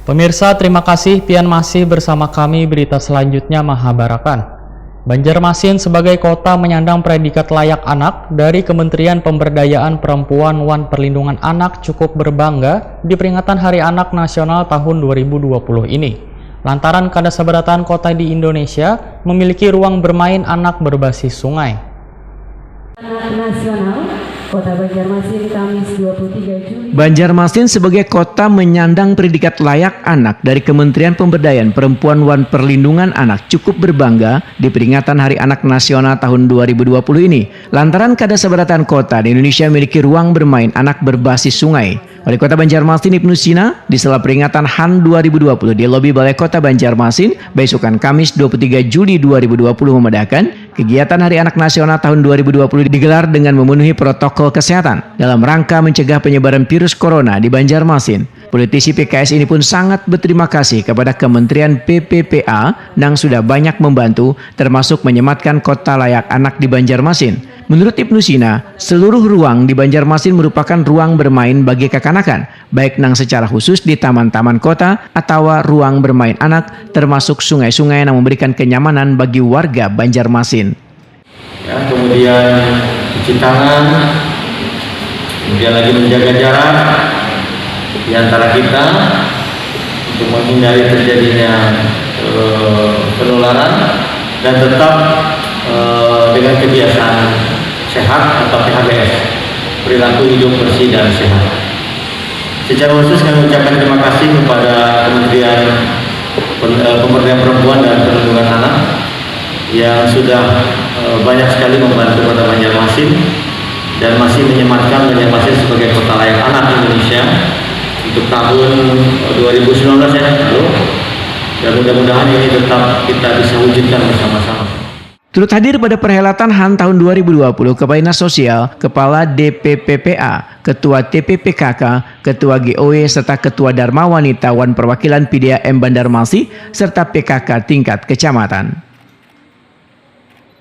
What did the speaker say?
Pemirsa, terima kasih pian masih bersama kami. Berita selanjutnya Mahabarakan. Banjarmasin sebagai kota menyandang predikat layak anak dari Kementerian Pemberdayaan Perempuan wan Perlindungan Anak cukup berbangga di peringatan Hari Anak Nasional tahun 2020 ini. Lantaran Kadasabaratan kota di Indonesia memiliki ruang bermain anak berbasis sungai. Anak Nasional Kota Banjarmasin Kamis 23 Juli. Banjarmasin sebagai kota menyandang predikat layak anak dari Kementerian Pemberdayaan Perempuan wan Perlindungan Anak cukup berbangga di peringatan Hari Anak Nasional tahun 2020 ini. Lantaran Kadasabaratan kota di Indonesia memiliki ruang bermain anak berbasis sungai. Wali Kota Banjarmasin Ibnu Sina di sela peringatan HAN 2020 di lobi Balai Kota Banjarmasin besokan Kamis 23 Juli 2020 memedahkan kegiatan Hari Anak Nasional tahun 2020 digelar dengan memenuhi protokol kesehatan dalam rangka mencegah penyebaran virus corona di Banjarmasin. Politisi PKS ini pun sangat berterima kasih kepada Kementerian PPPA yang sudah banyak membantu termasuk menyematkan kota layak anak di Banjarmasin. Menurut Ibnu Sina, seluruh ruang di Banjarmasin merupakan ruang bermain bagi kekanakan, baik nang secara khusus di taman-taman kota atau ruang bermain anak termasuk sungai-sungai yang memberikan kenyamanan bagi warga Banjarmasin. Ya, kemudian cuci tangan, kemudian lagi menjaga jarak di antara kita untuk menghindari terjadinya penularan dan tetap dengan kebiasaan sehat atau PHBS, perilaku hidup bersih dan sehat. Secara khusus kami ucapkan terima kasih kepada Kementerian Pemberdayaan Perempuan dan Perlindungan Anak yang sudah banyak sekali membantu Kota Banjarmasin dan masih menyematkan Banjarmasin sebagai kota layak anak Indonesia untuk tahun 2019 ya, dan mudah-mudahan ini tetap kita bisa wujudkan bersama-sama. Turut hadir pada perhelatan HAN tahun 2020 Kepala Dinas Sosial, Kepala DPPPA, Ketua TPPKK, Ketua GOE, serta Ketua Dharma Wanita Wan Perwakilan PDAM Banjarmasin, serta PKK tingkat kecamatan.